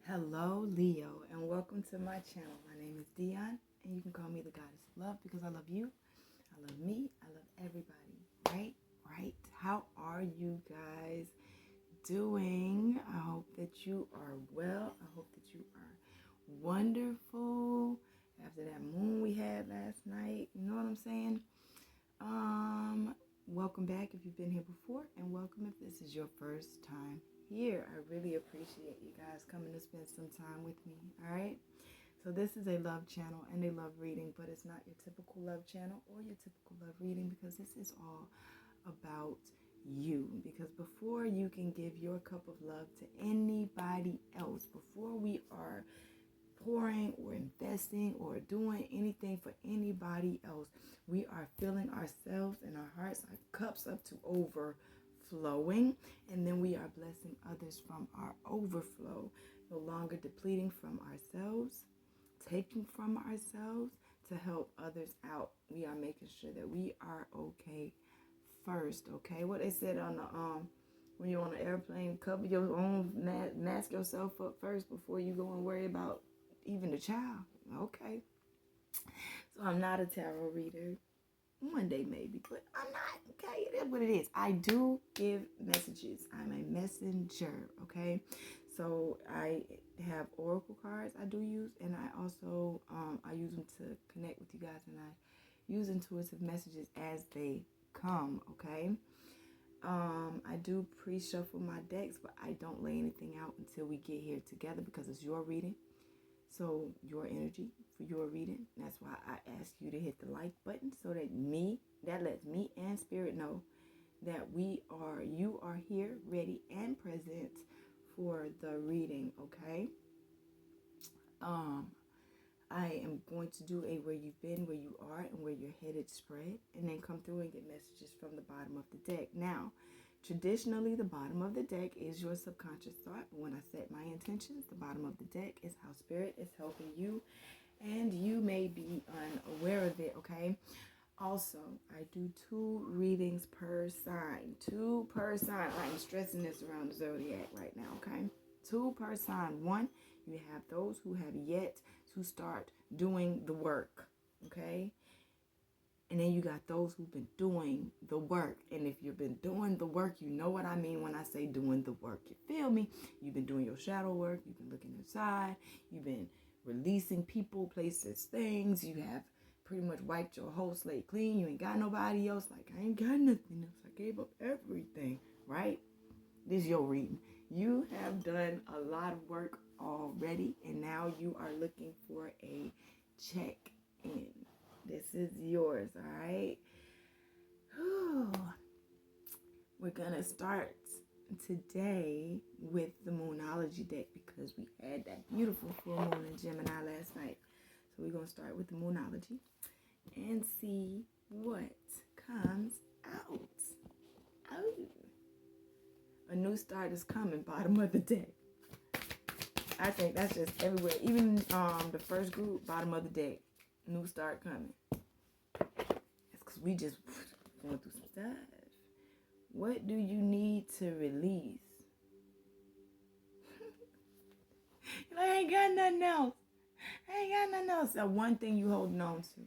Hello, Leo, and welcome to my channel. My name is Dion, and you can call me the Goddess of Love because I love you, I love me, I love everybody. Right? Right? How are you guys doing? I hope that you are well. I hope that you are wonderful after that moon we had last night. You know what I'm saying? Welcome back if you've been here before, and welcome if this is your first time here. I really appreciate you guys coming to spend some time with me. All right. So this is a love channel and a love reading, but it's not your typical love channel or your typical love reading because this is all about you. Because before you can give your cup of love to anybody else, before we are pouring or investing or doing anything for anybody else, we are filling ourselves and our hearts, our cups up to overflowing, and then we are blessing others from our overflow, no longer depleting from ourselves, taking from ourselves to help others out. We are making sure that we are okay first. Okay, what they said on the when you're on an airplane, cover your own, mask yourself up first before you go and worry about even the child. Okay. So I'm not a tarot reader. One day maybe, but I'm not. Okay, it is what it is. I do give messages. I'm a messenger. Okay, so I have oracle cards I do use, and I also I use them to connect with you guys, and I use intuitive messages as they come. Okay. I do pre-shuffle my decks, but I don't lay anything out until we get here together because it's your reading. So your energy for your reading. That's why I ask you to hit the like button so that lets me and spirit know that you are here ready and present for the reading, okay? I am going to do a where you've been, where you are, and where you're headed spread, and then come through and get messages from the bottom of the deck. Now, traditionally, the bottom of the deck is your subconscious thought, but when I set my intentions, the bottom of the deck is how spirit is helping you, and you may be unaware of it, okay? Also, I do 2 readings per sign. 2 per sign. I'm stressing this around the zodiac right now, okay? 2 per sign. 1, you have those who have yet to start doing the work, okay? And then you got those who've been doing the work. And if you've been doing the work, you know what I mean when I say doing the work. You feel me? You've been doing your shadow work. You've been looking inside. You've been releasing people, places, things. You have pretty much wiped your whole slate clean. You ain't got nobody else. Like, I ain't got nothing else. I gave up everything, right? This is your reading. You have done a lot of work already, and now you are looking for a check-in. This is yours, all right? We're going to start today with the Moonology deck because we had that beautiful full moon in Gemini last night. So we're going to start with the Moonology and see what comes out. Oh, a new start is coming, bottom of the deck. I think that's just everywhere. Even the first group, bottom of the deck, new start coming. That's because we just going through some stuff. What do you need to release? I ain't got nothing else. I ain't got nothing else. That one thing you holding on to.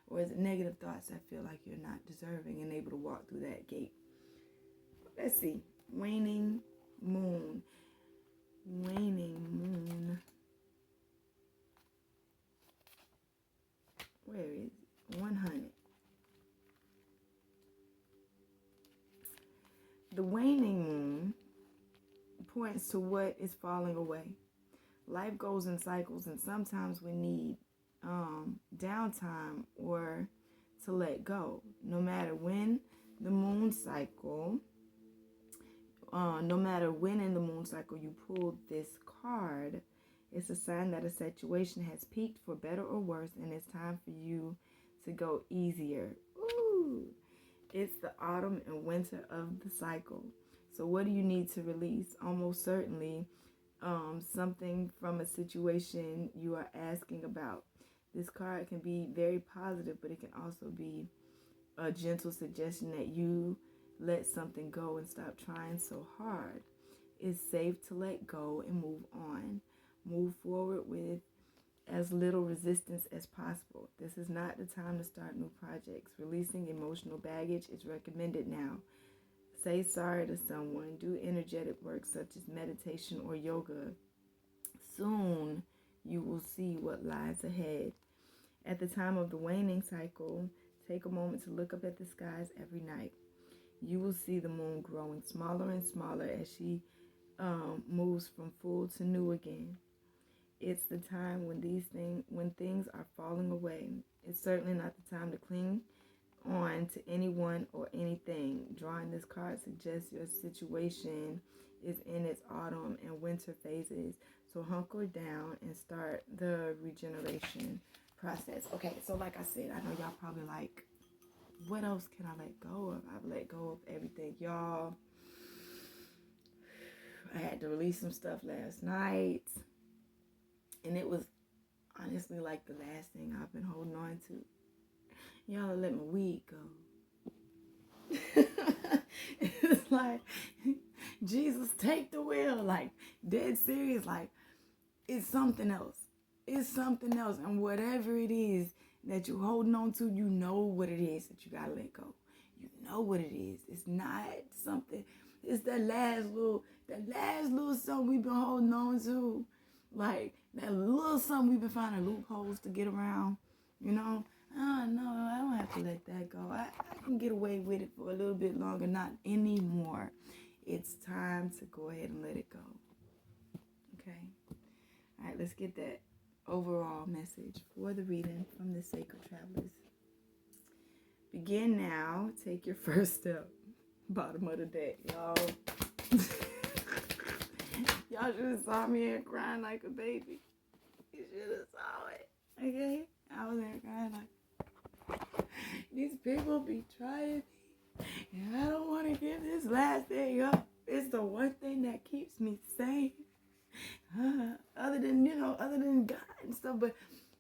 Or is it negative thoughts that feel like you're not deserving and able to walk through that gate? Let's see. Waning moon. Waning moon. Where is it? 100. The waning moon points to what is falling away. Life goes in cycles, and sometimes we need downtime or to let go. No matter when the moon cycle, no matter when in the moon cycle you pull this card, it's a sign that a situation has peaked for better or worse, and it's time for you to go easier. Ooh, it's the autumn and winter of the cycle. So what do you need to release? Almost certainly something from a situation you are asking about. This card can be very positive, but it can also be a gentle suggestion that you let something go and stop trying so hard. It's safe to let go and move on. Move forward with as little resistance as possible. This is not the time to start new projects. Releasing emotional baggage is recommended now. Say sorry to someone. Do energetic work such as meditation or yoga. Soon you will see what lies ahead. At the time of the waning cycle, take a moment to look up at the skies every night. You will see the moon growing smaller and smaller as she moves from full to new again. It's the time when things are falling away. It's certainly not the time to cling on to anyone or anything. Drawing this card suggests your situation is in its autumn and winter phases. So hunker down and start the regeneration process. Okay, so like I said, I know y'all probably like, what else can I let go of? I've let go of everything, y'all. I had to release some stuff last night. And it was honestly like the last thing I've been holding on to. Y'all let my weed go. It's like, Jesus, take the wheel. Like, dead serious. Like, it's something else. It's something else. And whatever it is that you're holding on to, you know what it is that you got to let go. You know what it is. It's not something. It's that last little something we've been holding on to. Like, that little something we've been finding loopholes to get around, you know? Oh, no, I don't have to let that go. I can get away with it for a little bit longer. Not anymore. It's time to go ahead and let it go. Okay? All right, let's get that overall message for the reading from the Sacred Travelers. Begin now. Take your first step. Bottom of the deck, y'all. Y'all should have saw me here crying like a baby. You should have saw it. Okay? I was there crying like, these people be trying me. And I don't want to give this last thing up. It's the one thing that keeps me sane. Other than God and stuff. But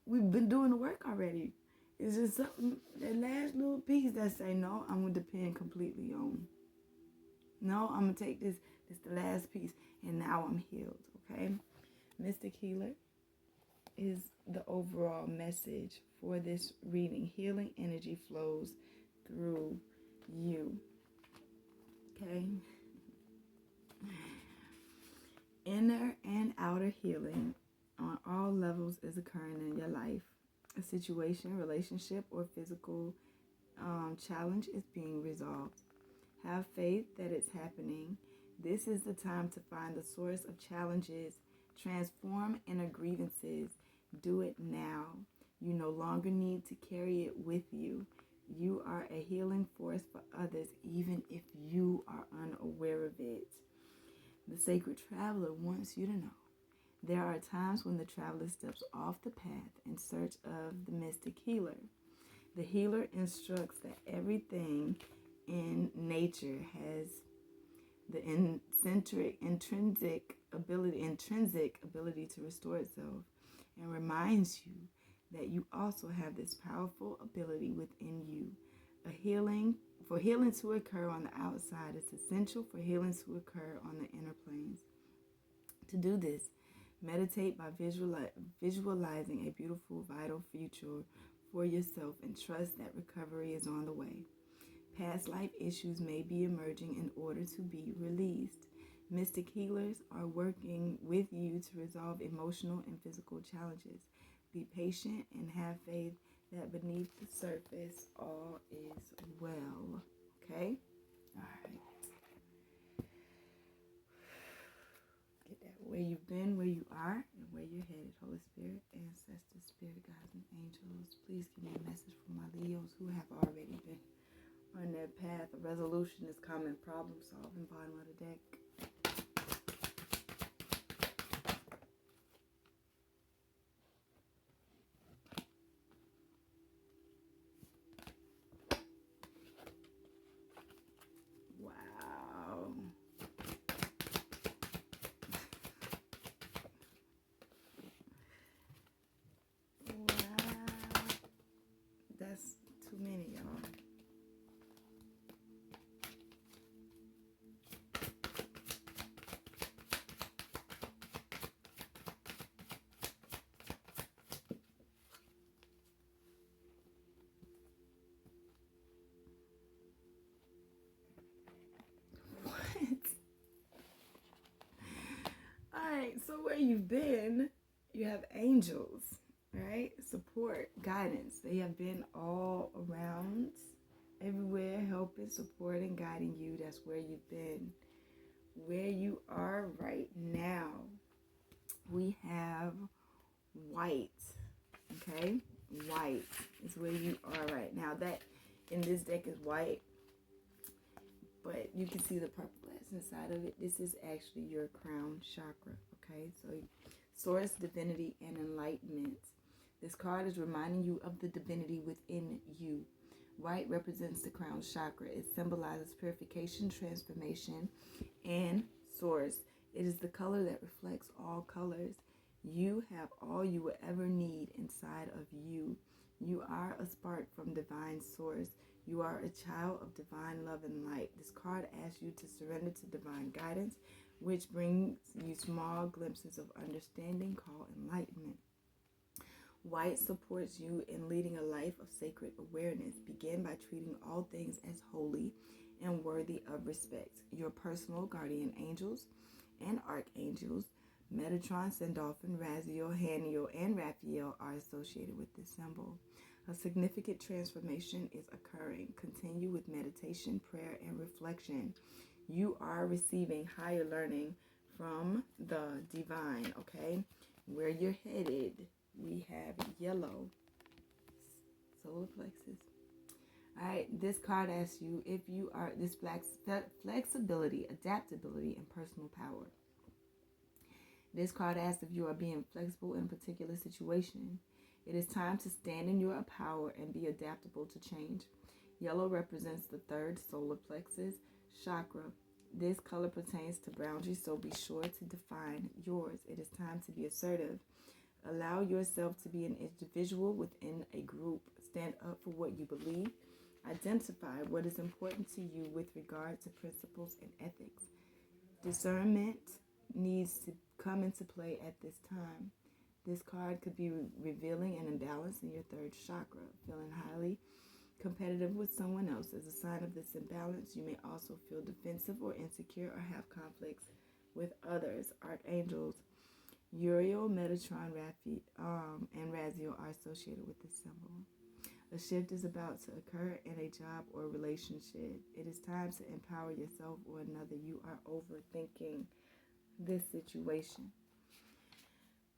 we've been doing the work already. It's just something, that last little piece that say, no, I'm going to depend completely on. No, I'm going to take this the last piece. And now I'm healed, okay? Mystic Healer is the overall message for this reading. Healing energy flows through you, okay? Inner and outer healing on all levels is occurring in your life. A situation, relationship, or physical challenge is being resolved. Have faith that it's happening. This is the time to find the source of challenges, transform inner grievances. Do it now. You no longer need to carry it with you. You are a healing force for others, even if you are unaware of it. The Sacred Traveler wants you to know there are times when the traveler steps off the path in search of the Mystic Healer. The healer instructs that everything in nature has the intrinsic ability to restore itself, and reminds you that you also have this powerful ability within you. For healing to occur on the outside, it's essential for healing to occur on the inner planes. To do this, meditate by visualizing a beautiful, vital future for yourself and trust that recovery is on the way. Past life issues may be emerging in order to be released. Mystic healers are working with you to resolve emotional and physical challenges. Be patient and have faith that beneath the surface all is well. Okay? All right. Get that where you've been, where you are, and where you're headed. Holy Spirit, ancestors, spirit guides, and angels, please give me a message from my Leos who have already been on their path. A resolution is coming. Problem solving. Bottom of the deck. Wow. Wow. That's too many, y'all. So where you've been, you have angels, right? Support, guidance. They have been all around, everywhere, helping, supporting, guiding you. That's where you've been. Where you are right now, we have white. Okay, white is where you are right now. That in this deck is white, but you can see the purple glass inside of it. This is actually your crown chakra. Okay, so source, divinity, and enlightenment. This card is reminding you of the divinity within you. White represents the crown chakra. It symbolizes purification, transformation, and source. It is the color that reflects all colors. You have all you will ever need inside of you. You are a spark from divine source. You are a child of divine love and light. This card asks you to surrender to divine guidance, which brings you small glimpses of understanding called enlightenment. White supports you in leading a life of sacred awareness. Begin by treating all things as holy and worthy of respect. Your personal guardian angels and archangels, Metatron, Sandalphon, Raziel, Haniel, and Raphael, are associated with this symbol. A significant transformation is occurring. Continue with meditation, prayer, and reflection. You are receiving higher learning from the divine, okay? Where you're headed, we have yellow, solar plexus. All right, this card asks you if you are this flexibility, adaptability, and personal power. This card asks if you are being flexible in a particular situation. It is time to stand in your power and be adaptable to change. Yellow represents the third solar plexus chakra. This color pertains to boundaries, so be sure to define yours. It is time to be assertive. Allow yourself to be an individual within a group. Stand up for what you believe. Identify what is important to you with regard to principles and ethics. Discernment needs to come into play at this time. This card could be revealing an imbalance in your third chakra. Feeling highly competitive with someone else. As a sign of this imbalance, you may also feel defensive or insecure or have conflicts with others. Archangels Uriel, Metatron, and Raziel are associated with this symbol. A shift is about to occur in a job or relationship. It is time to empower yourself or another. You are overthinking this situation.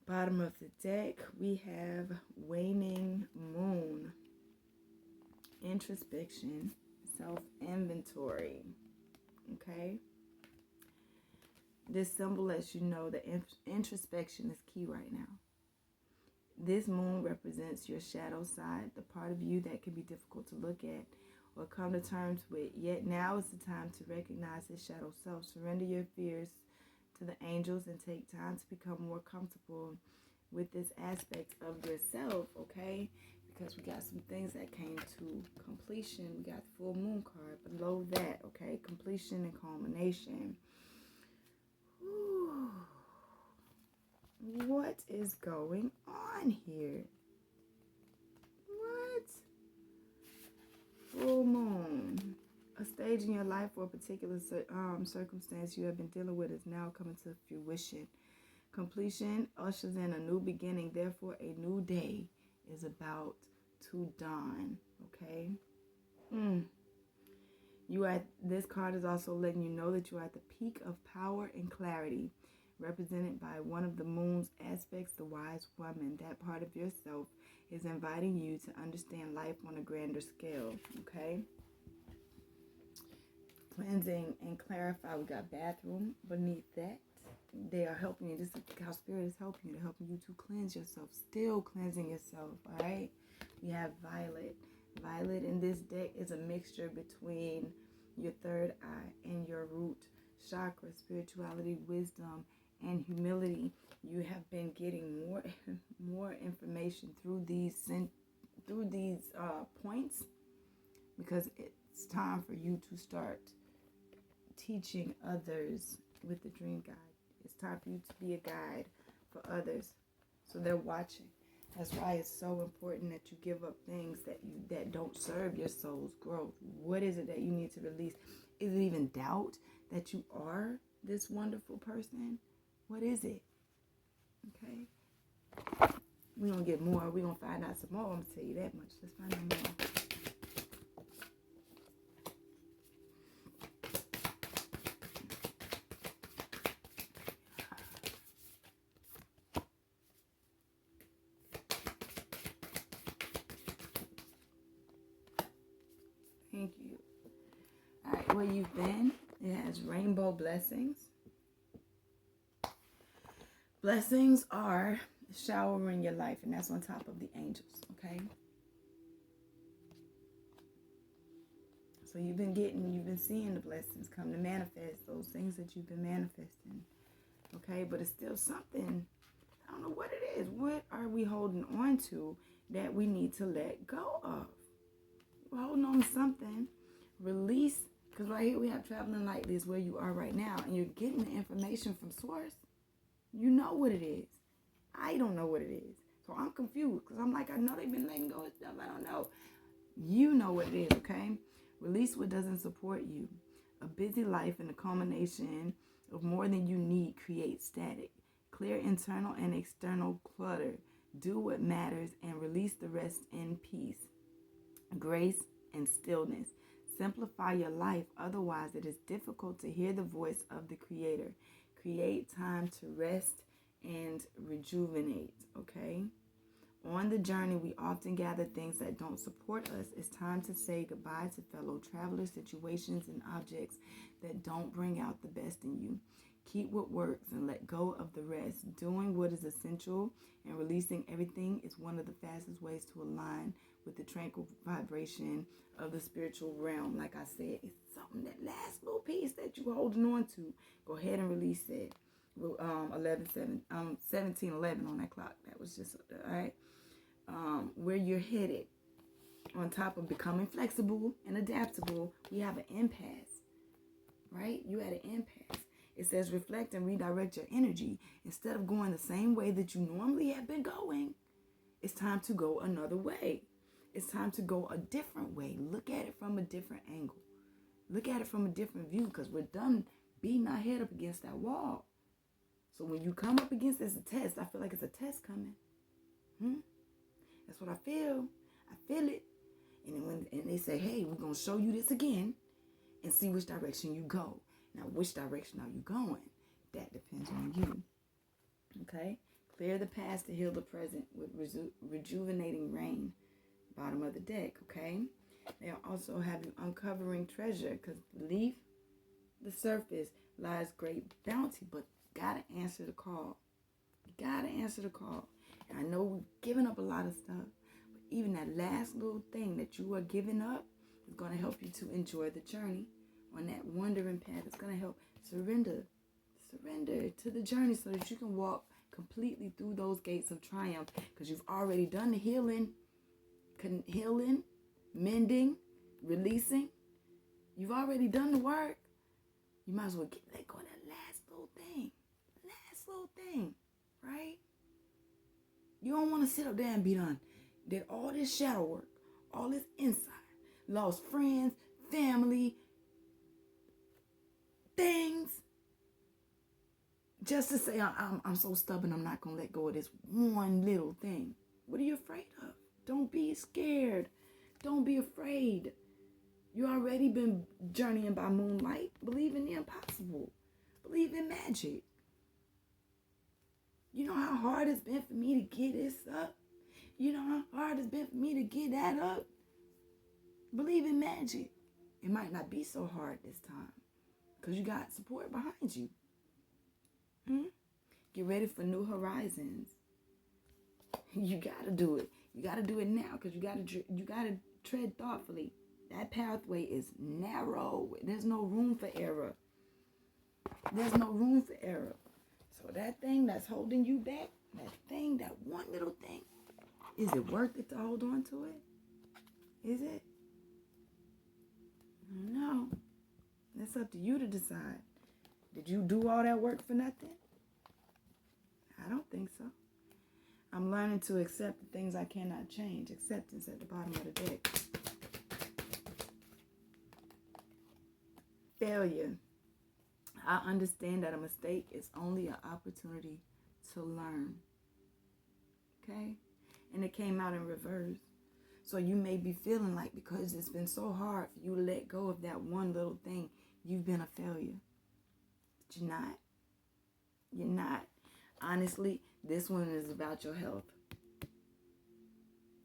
Bottom of the deck, we have waning moon, introspection, self-inventory. Okay? This symbol lets you know that introspection is key right now. This moon represents your shadow side, the part of you that can be difficult to look at or come to terms with. Yet now is the time to recognize this shadow self. Surrender your fears to the angels and take time to become more comfortable with this aspect of yourself, okay? Because we got some things that came to completion. We got the full moon card below that, okay? Completion and culmination. Whew. What is going on here? What? Full moon. A stage in your life or a particular circumstance you have been dealing with is now coming to fruition. Completion ushers in a new beginning. Therefore, a new day is about to dawn. Okay? This card is also letting you know that you are at the peak of power and clarity, represented by one of the moon's aspects, the wise woman. That part of yourself is inviting you to understand life on a grander scale. Okay? Cleansing and clarify. We got bathroom beneath that. They are helping you. This is how spirit is helping you. They're helping you to cleanse yourself. Still cleansing yourself. All right. We have violet. Violet in this deck is a mixture between your third eye and your root chakra, spirituality, wisdom, and humility. You have been getting more information through these points, because it's time for you to start teaching others with the dream guide. It's time for you to be a guide for others, so they're watching. That's why it's so important that you give up things that don't serve your soul's growth. What is it that you need to release? Is it even doubt that you are this wonderful person? What is it? Okay? We're going to get more. We're going to find out some more. I'm going to tell you that much. Let's find out more. Thank you. All right, where you've been, it has rainbow blessings. Blessings are showering your life, and that's on top of the angels, okay? So you've been seeing the blessings come to manifest, those things that you've been manifesting, okay? But it's still something, I don't know what it is. What are we holding on to that we need to let go of? We're holding on to something. Release, because right here we have traveling lightly is where you are right now, and you're getting the information from source. You know what it is. I don't know what it is. So I'm confused because I'm like, I know they've been letting go of stuff. I don't know. You know what it is, okay? Release what doesn't support you. A busy life and a culmination of more than you need creates static. Clear internal and external clutter. Do what matters and release the rest in peace, grace, and stillness. Simplify your life, otherwise it is difficult to hear the voice of the Creator. Create time to rest and rejuvenate, okay? On the journey, we often gather things that don't support us. It's time to say goodbye to fellow travelers, situations, and objects that don't bring out the best in you. Keep what works and let go of the rest. Doing what is essential and releasing everything is one of the fastest ways to align with the tranquil vibration of the spiritual realm. Like I said, it's something, that last little piece that you're holding on to. Go ahead and release it. 17:11 on that clock. That was just all right. Where you're headed. On top of becoming flexible and adaptable, we have an impasse, right? You had an impasse. It says reflect and redirect your energy. Instead of going the same way that you normally have been going, it's time to go another way. It's time to go a different way. Look at it from a different angle. Look at it from a different view, because we're done beating our head up against that wall. So when you come up against this test, I feel like it's a test coming. That's what I feel. I feel it. And they say, hey, we're going to show you this again and see which direction you go. Now, which direction are you going? That depends on you. Okay? Clear the past to heal the present with rejuvenating rain. Bottom of the deck, okay? They'll also have you uncovering treasure, because beneath the surface lies great bounty, but you got to answer the call. You got to answer the call. And I know we're giving up a lot of stuff, but even that last little thing that you are giving up is going to help you to enjoy the journey on that wandering path. It's going to help surrender to the journey so that you can walk completely through those gates of triumph, because you've already done the healing, mending, releasing. You've already done the work. You might as well let go of that last little thing, right? You don't want to sit up there and be done. Did all this shadow work, all this inside, lost friends, family, things, just to say I'm so stubborn, I'm not going to let go of this one little thing. What are you afraid of? Don't be scared. Don't be afraid. You already been journeying by moonlight. Believe in the impossible. Believe in magic. You know how hard it's been for me to get this up? You know how hard it's been for me to get that up? Believe in magic. It might not be so hard this time, because you got support behind you. Get ready for new horizons. You got to do it. You got to do it now, because you got to tread thoughtfully. That pathway is narrow. There's no room for error. So that thing that's holding you back, that one little thing, is it worth it to hold on to it? Is it? No. It's up to you to decide. Did you do all that work for nothing? I don't think so. I'm learning to accept the things I cannot change. Acceptance at the bottom of the deck. Failure. I understand that a mistake is only an opportunity to learn. Okay? And it came out in reverse. So you may be feeling like because it's been so hard for you to let go of that one little thing, you've been a failure. But you're not. You're not. Honestly, this one is about your health.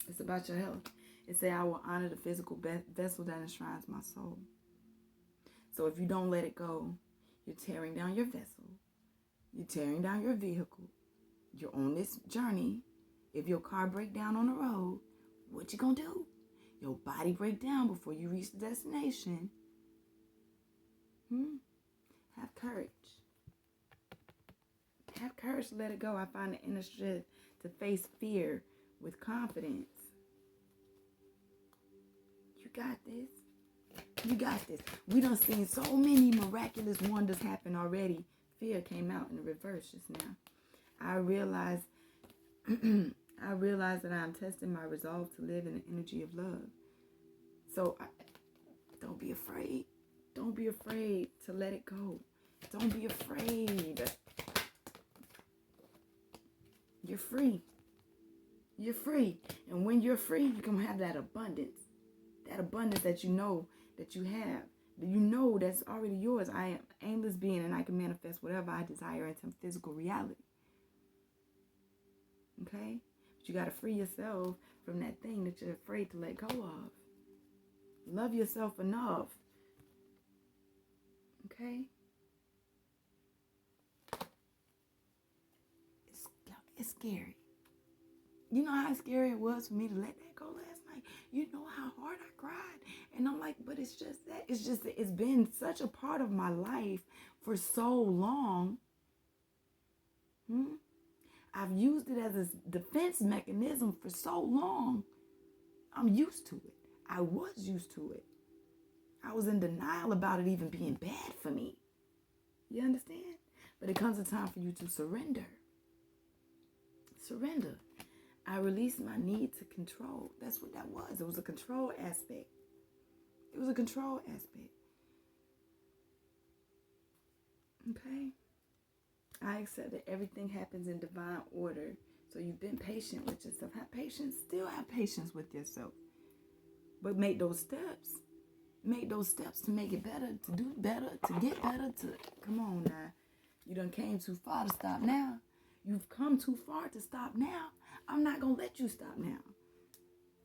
It's about your health. It says, I will honor the physical vessel that enshrines my soul. So if you don't let it go, you're tearing down your vessel. You're tearing down your vehicle. You're on this journey. If your car break down on the road, what you gonna do? Your body break down before you reach the destination. Have courage. Have courage to let it go. I find the inner strength to face fear with confidence. You got this. You got this. We done seen so many miraculous wonders happen already. Fear came out in the reverse just now. I realized that I'm testing my resolve to live in the energy of love. So don't be afraid. Don't be afraid to let it go. Don't be afraid. You're free. You're free. And when you're free, you're going to have that abundance. That abundance that you know that you have. You know that's already yours. I am an aimless being and I can manifest whatever I desire into physical reality. Okay? But you got to free yourself from that thing that you're afraid to let go of. Love yourself enough. Okay? It's scary. You know how scary it was for me to let that go last night? You know how hard I cried? And I'm like, but it's just that. It's been such a part of my life for so long. I've used it as a defense mechanism for so long. I'm used to it. I was used to it. I was in denial about it even being bad for me. You understand? But it comes a time for you to surrender. Surrender. I released my need to control. That's what that was. It was a control aspect. It was a control aspect. Okay? I accept that everything happens in divine order. So you've been patient with yourself. Have patience. Still have patience with yourself. But make those steps. Make those steps to make it better, to do better, to get better, to... Come on now. You done came too far to stop now. You've come too far to stop now. I'm not going to let you stop now.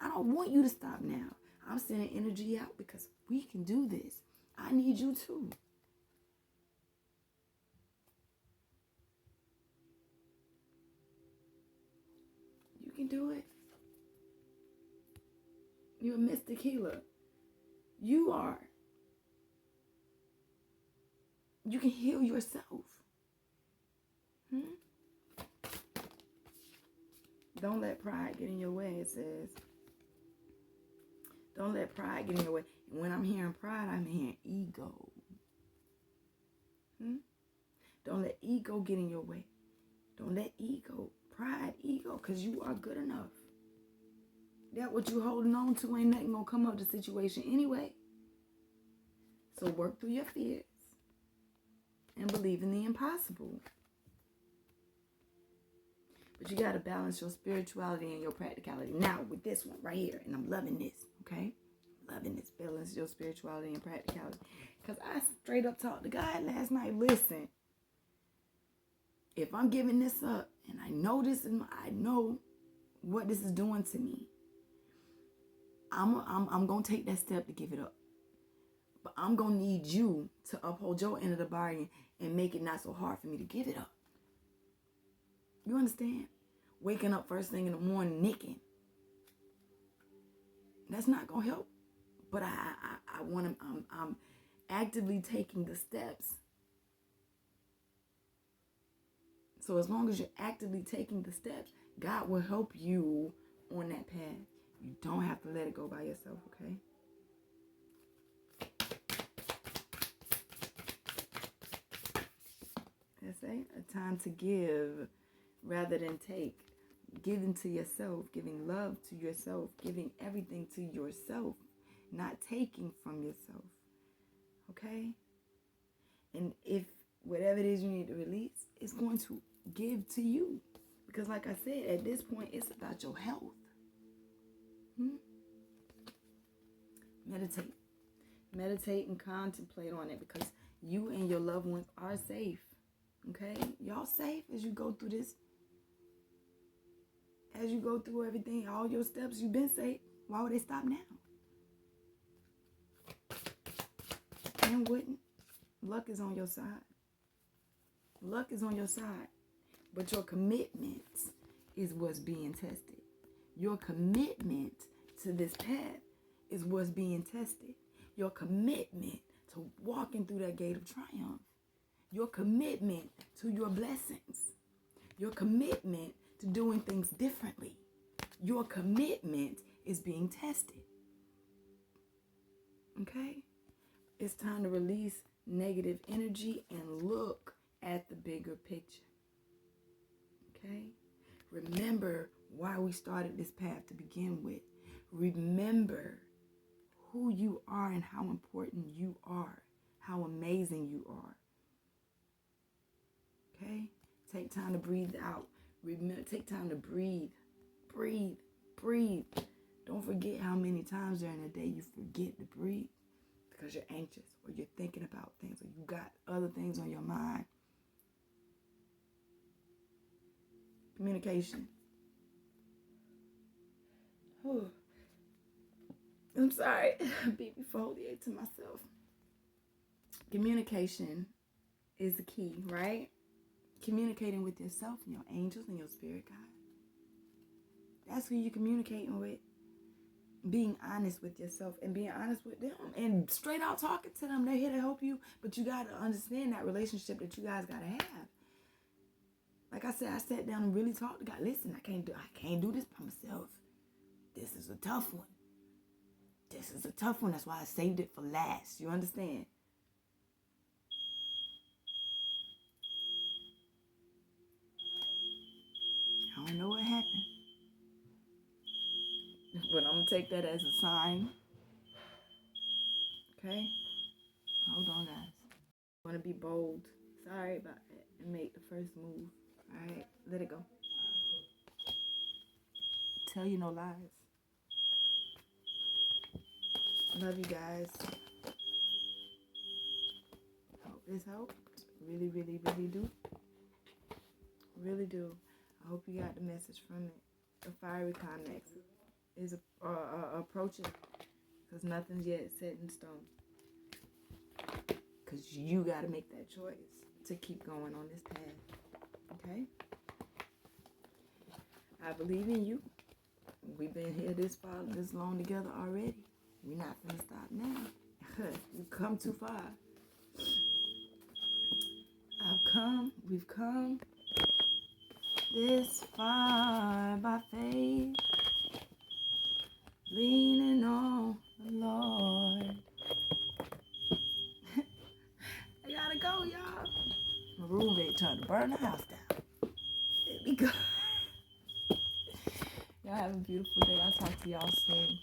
I don't want you to stop now. I'm sending energy out because we can do this. I need you too. You can do it. You're a mystic healer. You are. You can heal yourself. Don't let pride get in your way, it says. Don't let pride get in your way. And when I'm hearing pride, I'm hearing ego. Don't let ego get in your way. Don't let pride, ego, because you are good enough. That what you holding on to ain't nothing going to come up the situation anyway. So work through your fears and believe in the impossible. But you got to balance your spirituality and your practicality. Now, with this one right here, and I'm loving this, okay? Loving this. Balance your spirituality and practicality. Because I straight up talked to God last night. Listen, if I'm giving this up, and I know this, and I know what this is doing to me, I'm going to take that step to give it up. But I'm going to need you to uphold your end of the bargain and make it not so hard for me to give it up. You understand? Waking up first thing in the morning nicking. That's not going to help. But I want to, I'm actively taking the steps. So as long as you're actively taking the steps, God will help you on that path. You don't have to let it go by yourself, okay? That's it. A time to give rather than take. Giving to yourself, giving love to yourself, giving everything to yourself, not taking from yourself. Okay? And if whatever it is you need to release, it's going to give to you. Because like I said, at this point, it's about your health. Meditate. Meditate and contemplate on it, because you and your loved ones are safe. Okay? Y'all safe as you go through this. As you go through everything, all your steps, you've been safe. Why would they stop now? And wouldn't. Luck is on your side. Luck is on your side. But your commitment is what's being tested. Your commitment to this path is what's being tested. Your commitment to walking through that gate of triumph. Your commitment to your blessings. Your commitment to doing things differently. Your commitment is being tested. Okay? It's time to release negative energy and look at the bigger picture. Okay? Remember why we started this path to begin with. Remember who you are and how important you are. How amazing you are. Okay? Take time to breathe out. Remember, take time to breathe. Breathe. Breathe. Don't forget how many times during the day you forget to breathe because you're anxious or you're thinking about things or you got other things on your mind. Communication. Oh, I'm sorry. Beat exfoliate to myself. Communication is the key, right? Communicating with yourself and your angels and your spirit guide. That's who you're communicating with. Being honest with yourself and being honest with them and straight out talking to them. They're here to help you, but you got to understand that relationship that you guys got to have. Like I said, I sat down and really talked to God. Listen, I can't do this by myself. This is a tough one. This is a tough one. That's why I saved it for last. You understand? I don't know what happened. But I'm going to take that as a sign. Okay? Hold on, guys. I want to be bold. Sorry about that. And make the first move. All right? Let it go. Tell you no lies. Love you guys. Hope this helped. Really, really, really do. Really do. I hope you got the message from it. The fiery climax is approaching, because nothing's yet set in stone. Because you got to make that choice to keep going on this path. Okay? I believe in you. We've been here this far, this long together already. We're not going to stop now. We've come too far. We've come this far by faith, leaning on the Lord. I gotta go, y'all. My roommate trying to burn the house down. Let me go. Y'all have a beautiful day. I'll talk to y'all soon.